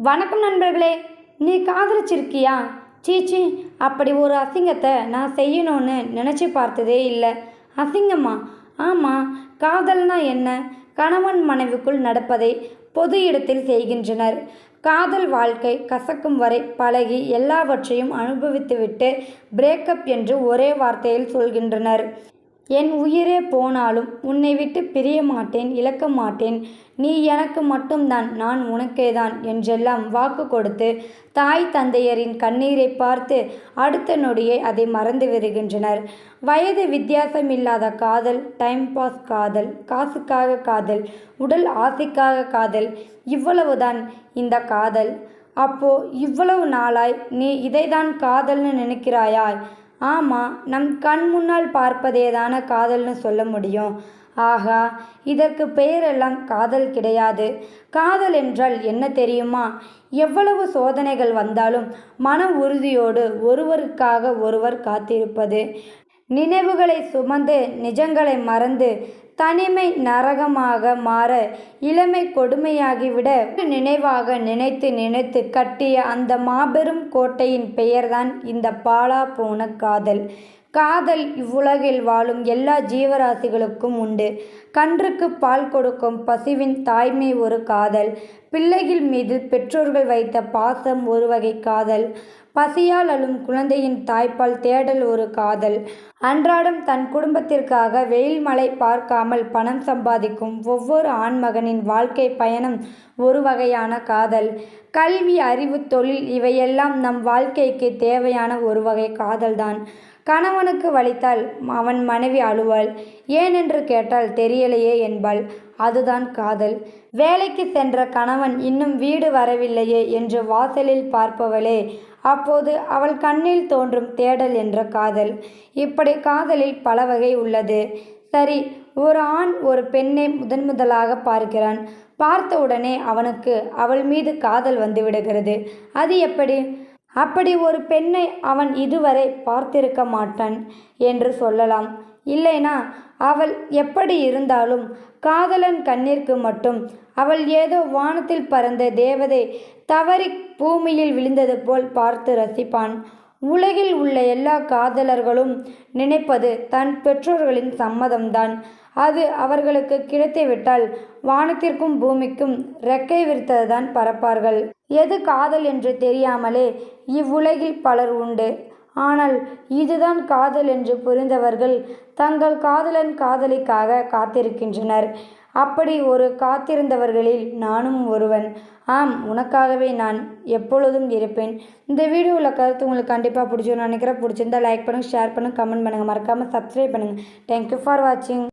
வணக்கம் நண்பர்களே. நீ காதலிச்சிருக்கியா? சீச்சி, அப்படி ஒரு அசிங்கத்தை நான் செய்யணும்னு நினச்சி பார்த்ததே இல்லை. அசிங்கமா? ஆமாம். காதல்னா என்ன? கணவன் மனைவிக்குள் நடப்பதை பொது இடத்தில் செய்கின்றனர். காதல் வாழ்க்கை கசக்கும் வரை பழகி எல்லாவற்றையும் அனுபவித்துவிட்டு பிரேக்கப் என்று ஒரே வார்த்தையில் சொல்கின்றனர். என் உயிரே போனாலும் உன்னை விட்டு பிரிய மாட்டேன், இழக்க மாட்டேன், நீ எனக்கு மட்டும்தான், நான் உனக்கேதான் என்றெல்லாம் வாக்கு கொடுத்து தாய் தந்தையரின் கண்ணீரை பார்த்து அடுத்த நொடியே அதை மறந்து வருகின்றனர். வயது வித்தியாசமில்லாத காதல், டைம் பாஸ் காதல், காசுக்காக காதல், உடல் ஆசைக்காக காதல், இவ்வளவுதான் இந்த காதல். அப்போ இவ்வளவு நாளாய் நீ இதைதான் காதல்னு நினைக்கிறாயா? ஆமாம், நம் கண் முன்னால் பார்ப்பதேதான காதல்னு சொல்ல முடியும். ஆகா, இதற்கு பெயரெல்லாம் காதல் கிடையாது. காதல் என்றால் என்ன தெரியுமா? எவ்வளவு சோதனைகள் வந்தாலும் மன உறுதியோடு ஒருவருக்காக ஒருவர் காத்திருப்பது. நினைவுகளை சுமந்து நிஜங்களை மறந்து தனிமை நரகமாக மாற இளமை கொடுமையாகிவிட நினைவாக நினைத்து நினைத்து கட்டிய அந்த மாபெரும் கோட்டையின் பெயர்தான் இந்த பாழா போன காதல். காதல் இவ்வுலகில் வாழும் எல்லா ஜீவராசிகளுக்கும் உண்டு. கன்றுக்கு பால் கொடுக்கும் பசுவின் தாய்மை ஒரு காதல். பிள்ளைகள் மீது பெற்றோர்கள் வைத்த பாசம் ஒரு வகை காதல். பசியால் அழும் குழந்தையின் தாய்ப்பால் தேடல் ஒரு காதல். அன்றாடம் தன் குடும்பத்திற்காக வெயில் மழை பார்க்காமல் பணம் சம்பாதிக்கும் ஒவ்வொரு ஆண்மகனின் வாழ்க்கை பயணம் ஒரு வகையான காதல். கல்வி, அறிவு, தொழில் இவையெல்லாம் நம் வாழ்க்கைக்கு தேவையான ஒரு வகை காதல்தான். கணவனுக்கு வலித்தால் அவன் மனைவி அழுவாள். ஏனென்று கேட்டால் தெரியலையே என்பாள். அதுதான் காதல். வேலைக்கு சென்ற கணவன் இன்னும் வீடு வரவில்லையே என்று வாசலில் பார்ப்பவளே, அப்போது அவள் கண்ணில் தோன்றும் தேடல் என்ற காதல். இப்படி காதலில் பல வகை உள்ளது. சரி, ஒரு ஆண் ஒரு பெண்ணை முதலாக பார்க்கிறான். பார்த்தவுடனே அவனுக்கு அவள் மீது காதல் வந்துவிடுகிறது. அது எப்படி? அப்படி ஒரு பெண்ணை அவன் இதுவரை பார்த்திருக்க மாட்டான் என்று சொல்லலாம். இல்லைனா அவள் எப்படி இருந்தாலும் காதலன் கண்ணிற்கு மட்டும் அவள் ஏதோ வானத்தில் பறந்த தேவதை தவறி பூமியில் விழுந்தது போல் பார்த்து ரசிப்பான். உலகில் உள்ள எல்லா காதலர்களும் நினைப்பது தன் பெற்றோர்களின் சம்மதம்தான். அது அவர்களுக்கு கிடைத்துவிட்டால் வானத்திற்கும் பூமிக்கும் ரெக்கை விரித்ததுதான் பறப்பார்கள். எது காதல் என்று தெரியாமலே இவ்வுலகில் பலர் உண்டு. ஆனால் இதுதான் காதல் என்று புரிந்தவர்கள் தங்கள் காதலன் காதலிக்காக காத்திருக்கின்றனர். அப்படி ஒரு காத்திருந்தவர்களில் நானும் ஒருவன். ஆம், உனக்காகவே நான் எப்பொழுதும் இருப்பேன். இந்த வீடியோவில் கருத்து உங்களுக்கு கண்டிப்பாக பிடிச்சிருன்னு நினைக்கிறேன். பிடிச்சிருந்தா லைக் பண்ணுங்கள், ஷேர் பண்ணுங்கள், கமெண்ட் பண்ணுங்கள், மறக்காமல் சப்ஸ்கிரைப் பண்ணுங்கள். தேங்க்யூ ஃபார் வாட்சிங்.